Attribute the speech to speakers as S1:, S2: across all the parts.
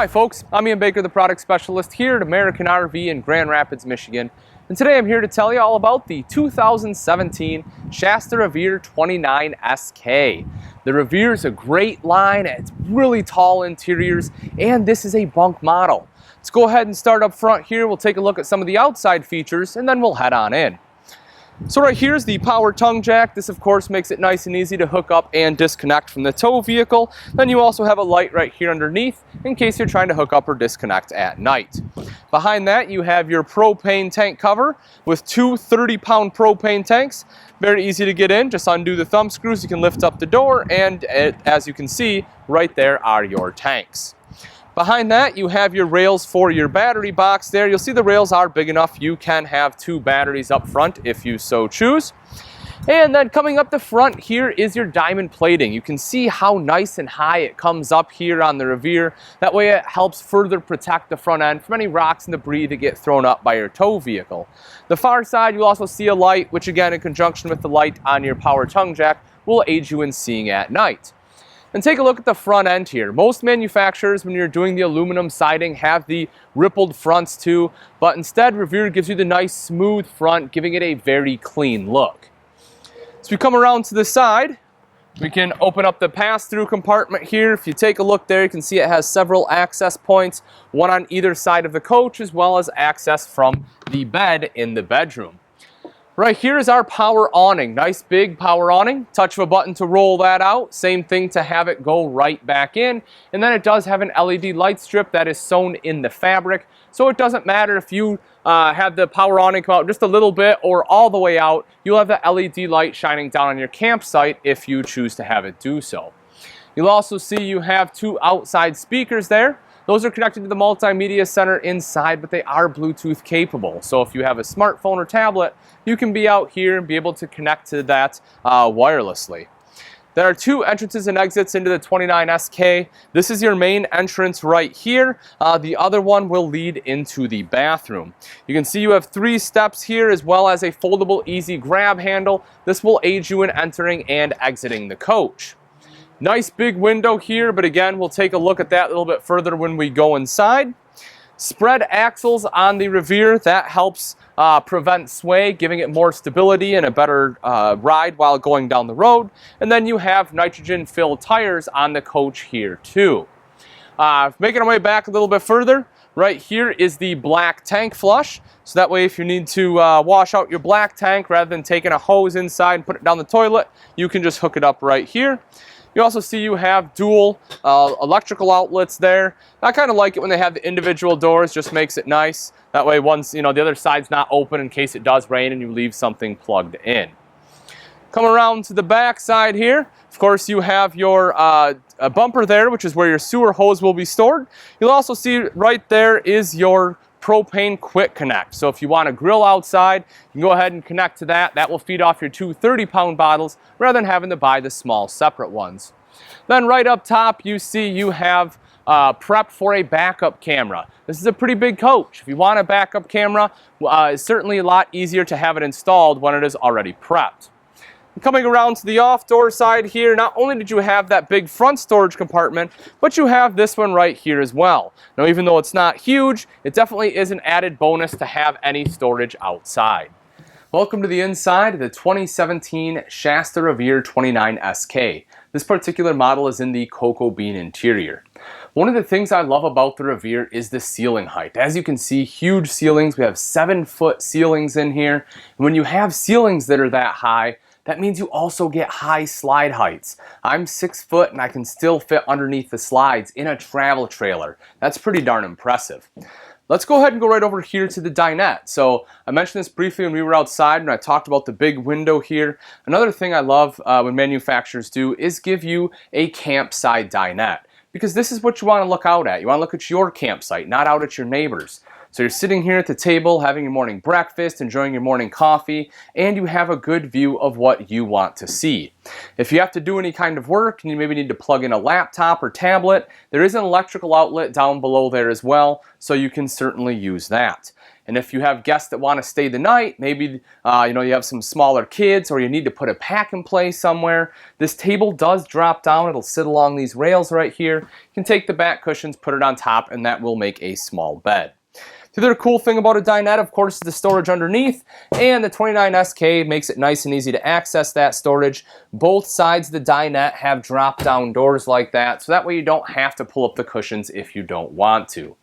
S1: Hi folks, I'm Ian Baker, the product specialist here at American RV in Grand Rapids, Michigan. And today I'm here to tell you all about the 2017 Shasta Revere 29 SK. The Revere is a great line, it's really tall interiors, and this is a bunk model. Let's go ahead and start up front here. We'll take a look at some of the outside features and then we'll head on in. So right here is the power tongue jack. This of course makes it nice and easy to hook up and disconnect from the tow vehicle. Then you also have a light right here underneath in case you're trying to hook up or disconnect at night. Behind that you have your propane tank cover with two 30-pound propane tanks. Very easy to get in, just undo the thumb screws, you can lift up the door, and as you can see, right there are your tanks. Behind that, you have your rails for your battery box there. You'll see the rails are big enough. You can have two batteries up front if you so choose. And then coming up the front here is your diamond plating. You can see how nice and high it comes up here on the Revere. That way it helps further protect the front end from any rocks and debris that get thrown up by your tow vehicle. The far side, you'll also see a light, which again, in conjunction with the light on your power tongue jack, will aid you in seeing at night. And take a look at the front end here. Most manufacturers, when you're doing the aluminum siding, have the rippled fronts too, but instead Revere gives you the nice smooth front, giving it a very clean look. As we come around to the side, we can open up the pass-through compartment here. If you take a look there, you can see it has several access points, one on either side of the coach, as well as access from the bed in the bedroom. Right here is our power awning. Nice big power awning. Touch of a button to roll that out. Same thing to have it go right back in. And then it does have an LED light strip that is sewn in the fabric. So it doesn't matter if you have the power awning come out just a little bit or all the way out. You'll have the LED light shining down on your campsite if you choose to have it do so. You'll also see you have two outside speakers there. Those are connected to the multimedia center inside, but they are Bluetooth capable. So if you have a smartphone or tablet, you can be out here and be able to connect to that wirelessly. There are two entrances and exits into the 29 SK. This is your main entrance right here. The other one will lead into the bathroom. You can see you have 3 steps here as well as a foldable easy grab handle. This will aid you in entering and exiting the coach. Nice big window here, but again, we'll take a look at that a little bit further when we go inside. Spread axles on the Revere, that helps prevent sway, giving it more stability and a better ride while going down the road. And then you have nitrogen-filled tires on the coach here too. Making our way back a little bit further, right here is the black tank flush. So that way if you need to wash out your black tank, rather than taking a hose inside and put it down the toilet, you can just hook it up right here. You also see you have dual electrical outlets there. I kind of like it when they have the individual doors, just makes it nice. That way once, the other side's not open in case it does rain and you leave something plugged in. Come around to the back side here. Of course, you have your bumper there, which is where your sewer hose will be stored. You'll also see right there is your propane quick connect. So if you want to grill outside, you can go ahead and connect to that. That will feed off your two 30-pound bottles rather than having to buy the small separate ones. Then right up top, you see you have prep for a backup camera. This is a pretty big coach. If you want a backup camera, it's certainly a lot easier to have it installed when it is already prepped. Coming around to the off-door side here, not only did you have that big front storage compartment, but you have this one right here as well. Now, even though it's not huge, it definitely is an added bonus to have any storage outside. Welcome to the inside of the 2017 Shasta Revere 29 SK. This particular model is in the cocoa bean interior. One of the things I love about the Revere is the ceiling height. As you can see, huge ceilings. We have 7-foot ceilings in here. And when you have ceilings that are that high, that means you also get high slide heights. I'm 6 foot and I can still fit underneath the slides in a travel trailer. That's pretty darn impressive. Let's go ahead and go right over here to the dinette. So I mentioned this briefly when we were outside and I talked about the big window here. Another thing I love when manufacturers do is give you a campside dinette, because this is what you want to look out at. You want to look at your campsite, not out at your neighbor's. So you're sitting here at the table having your morning breakfast, enjoying your morning coffee, and you have a good view of what you want to see. If you have to do any kind of work and you maybe need to plug in a laptop or tablet, there is an electrical outlet down below there as well, so you can certainly use that. And if you have guests that want to stay the night, maybe you have some smaller kids or you need to put a pack and play somewhere, this table does drop down. It'll sit along these rails right here. You can take the back cushions, put it on top, and that will make a small bed. The other cool thing about a dinette, of course, is the storage underneath, and the 29SK makes it nice and easy to access that storage. Both sides of the dinette have drop-down doors like that, so that way you don't have to pull up the cushions if you don't want to.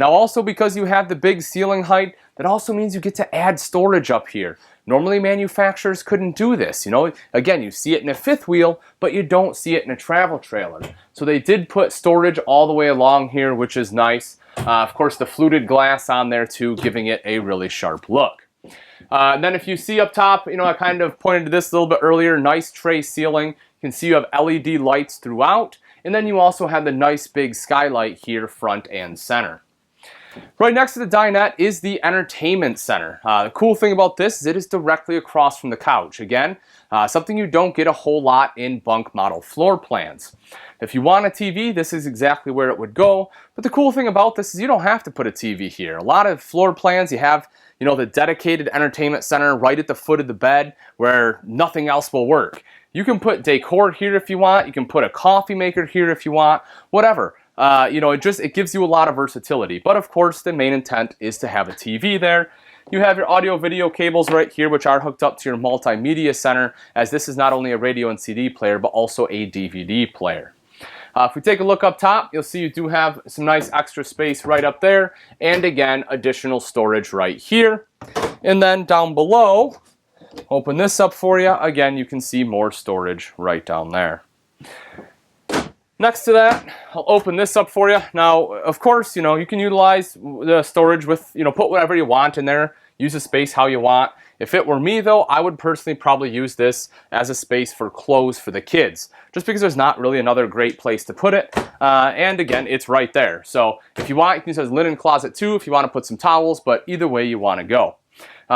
S1: Now also, because you have the big ceiling height, that also means you get to add storage up here. Normally manufacturers couldn't do this. Again, you see it in a fifth wheel, but you don't see it in a travel trailer. So they did put storage all the way along here, which is nice. Of course, the fluted glass on there too, giving it a really sharp look. And then if you see up top, I kind of pointed to this a little bit earlier, nice tray ceiling. You can see you have LED lights throughout, and then you also have the nice big skylight here, front and center. Right next to the dinette is the entertainment center. The cool thing about this is it is directly across from the couch. Again, something you don't get a whole lot in bunk model floor plans. If you want a TV, this is exactly where it would go. But the cool thing about this is you don't have to put a TV here. A lot of floor plans, you have the dedicated entertainment center right at the foot of the bed where nothing else will work. You can put decor here if you want. You can put a coffee maker here if you want. Whatever. It gives you a lot of versatility. But of course, the main intent is to have a TV there. You have your audio video cables right here, which are hooked up to your multimedia center, as this is not only a radio and CD player, but also a DVD player. If we take a look up top, you'll see you do have some nice extra space right up there, and again, additional storage right here. And then down below, open this up for you. Again, you can see more storage right down there. Next to that, I'll open this up for you. Now, of course, you can utilize the storage with, put whatever you want in there, use the space how you want. If it were me though, I would personally probably use this as a space for clothes for the kids, just because there's not really another great place to put it. And again, it's right there. So if you want, you can use it as a linen closet too, if you want to put some towels, but either way you want to go.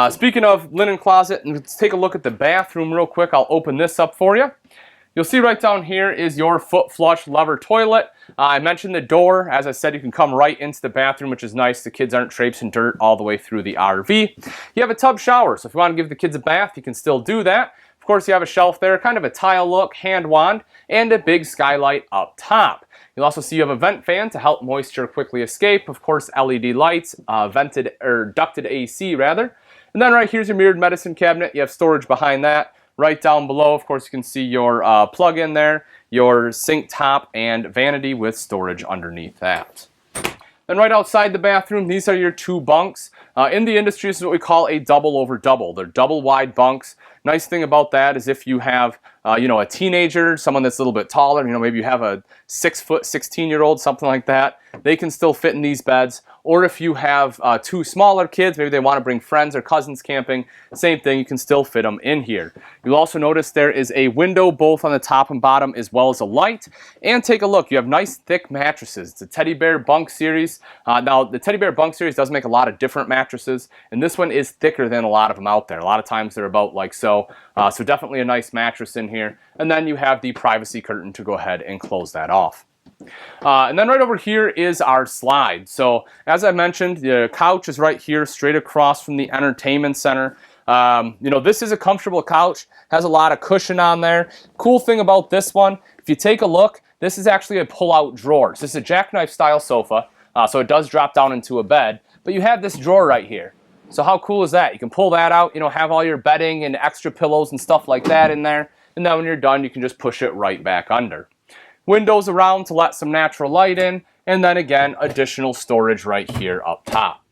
S1: Speaking of linen closet, let's take a look at the bathroom real quick. I'll open this up for you. You'll see right down here is your foot flush lever toilet. I mentioned the door. As I said, you can come right into the bathroom, which is nice. The kids aren't traipsing dirt all the way through the RV. You have a tub shower, so if you want to give the kids a bath, you can still do that. Of course, you have a shelf there, kind of a tile look, hand wand, and a big skylight up top. You'll also see you have a vent fan to help moisture quickly escape. Of course, LED lights, ducted AC rather. And then right here's your mirrored medicine cabinet. You have storage behind that. Right down below, of course, you can see your plug-in there, your sink top, and vanity with storage underneath that. Then right outside the bathroom, these are your two bunks. In the industry, this is what we call a double over double. They're double wide bunks. Nice thing about that is if you have, a teenager, someone that's a little bit taller, maybe you have a 6-foot, 16-year-old, something like that, they can still fit in these beds. Or if you have two smaller kids, maybe they want to bring friends or cousins camping, same thing, you can still fit them in here. You'll also notice there is a window both on the top and bottom as well as a light. And take a look, you have nice thick mattresses. It's a Teddy Bear Bunk series. Now, the Teddy Bear Bunk series does make a lot of different mattresses, and this one is thicker than a lot of them out there. A lot of times they're about like so. So definitely a nice mattress in here. And then you have the privacy curtain to go ahead and close that off. And then right over here is our slide. So as I mentioned, the couch is right here straight across from the entertainment center. This is a comfortable couch, has a lot of cushion on there. Cool thing about this one, if you take a look, this is actually a pull-out drawer. So this is a jackknife style sofa, so it does drop down into a bed, but you have this drawer right here. So how cool is that? You can pull that out, have all your bedding and extra pillows and stuff like that in there. And then when you're done, you can just push it right back under. Windows around to let some natural light in. And then again, additional storage right here up top.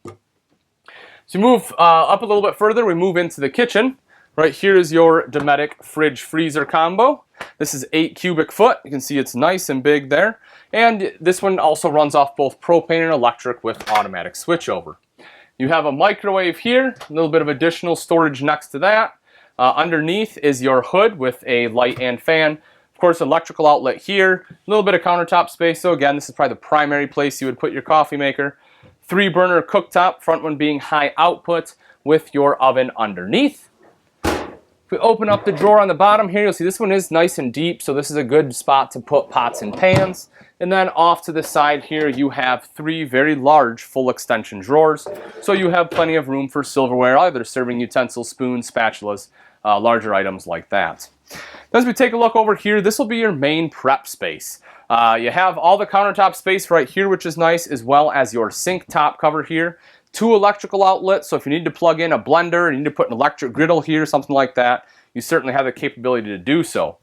S1: So move up a little bit further, we move into the kitchen. Right here is your Dometic fridge freezer combo. This is 8 cubic foot. You can see it's nice and big there. And this one also runs off both propane and electric with automatic switchover. You have a microwave here, a little bit of additional storage next to that. Underneath is your hood with a light and fan. Of course, electrical outlet here, a little bit of countertop space. So again, this is probably the primary place you would put your coffee maker. 3-burner cooktop, front one being high output with your oven underneath. If we open up the drawer on the bottom here, you'll see this one is nice and deep, so this is a good spot to put pots and pans. And then off to the side here, you have 3 very large full extension drawers, so you have plenty of room for silverware, either serving utensils, spoons, spatulas, larger items like that. As we take a look over here, this will be your main prep space. You have all the countertop space right here, which is nice, as well as your sink top cover here. 2 electrical outlets, so if you need to plug in a blender, you need to put an electric griddle here, something like that, you certainly have the capability to do so.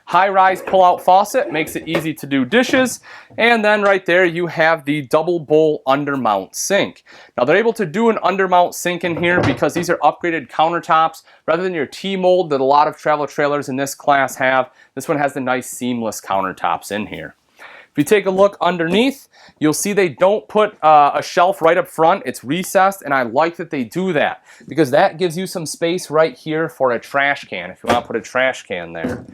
S1: High-rise pull-out faucet makes it easy to do dishes, and then right there you have the double bowl undermount sink. Now they're able to do an undermount sink in here because these are upgraded countertops rather than your T-mold that a lot of travel trailers in this class have. This one has the nice seamless countertops in here. If you take a look underneath, you'll see they don't put a shelf right up front. It's recessed, and I like that they do that because that gives you some space right here for a trash can if you want to put a trash can there.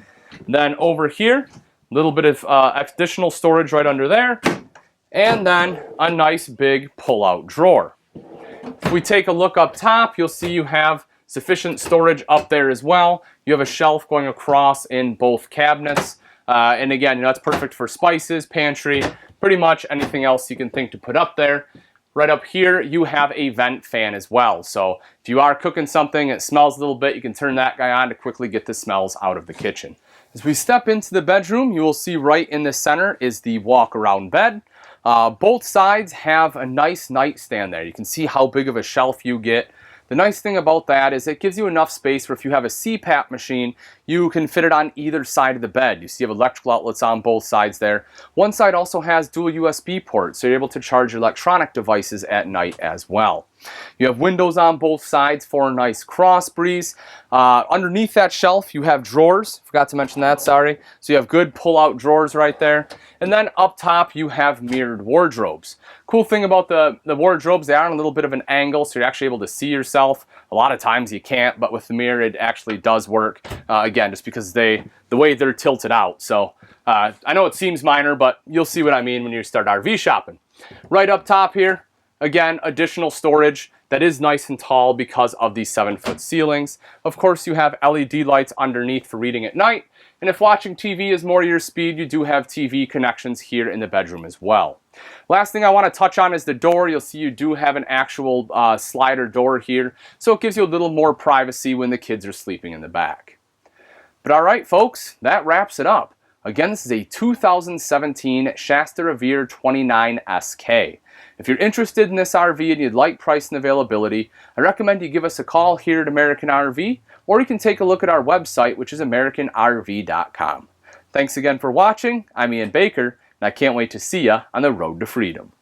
S1: Then over here, a little bit of additional storage right under there, and then a nice big pull-out drawer. If we take a look up top, you'll see you have sufficient storage up there as well. You have a shelf going across in both cabinets, and again, that's perfect for spices, pantry, pretty much anything else you can think to put up there. Right up here, you have a vent fan as well. So if you are cooking something, it smells a little bit, you can turn that guy on to quickly get the smells out of the kitchen. As we step into the bedroom, you will see right in the center is the walk-around bed. Both sides have a nice nightstand there. You can see how big of a shelf you get. The nice thing about that is it gives you enough space where if you have a CPAP machine, you can fit it on either side of the bed. You see you have electrical outlets on both sides there. One side also has dual USB ports, so you're able to charge your electronic devices at night as well. You have windows on both sides for a nice cross breeze. Underneath that shelf, you have drawers. Forgot to mention that, sorry. So you have good pull-out drawers right there. And then up top, you have mirrored wardrobes. Cool thing about the wardrobes, they are on a little bit of an angle, so you're actually able to see yourself. A lot of times you can't, but with the mirror, it actually does work. Again, just because the way they're tilted out. So I know it seems minor, but you'll see what I mean when you start RV shopping. Right up top here, again, additional storage that is nice and tall because of these 7-foot ceilings. Of course, you have LED lights underneath for reading at night. And if watching TV is more your speed, you do have TV connections here in the bedroom as well. Last thing I want to touch on is the door. You'll see you do have an actual slider door here, so it gives you a little more privacy when the kids are sleeping in the back. But all right, folks, that wraps it up. Again, this is a 2017 Shasta Revere 29 SK. If you're interested in this RV and you'd like price and availability, I recommend you give us a call here at American RV, or you can take a look at our website, which is AmericanRV.com. Thanks again for watching. I'm Ian Baker, and I can't wait to see you on the road to freedom.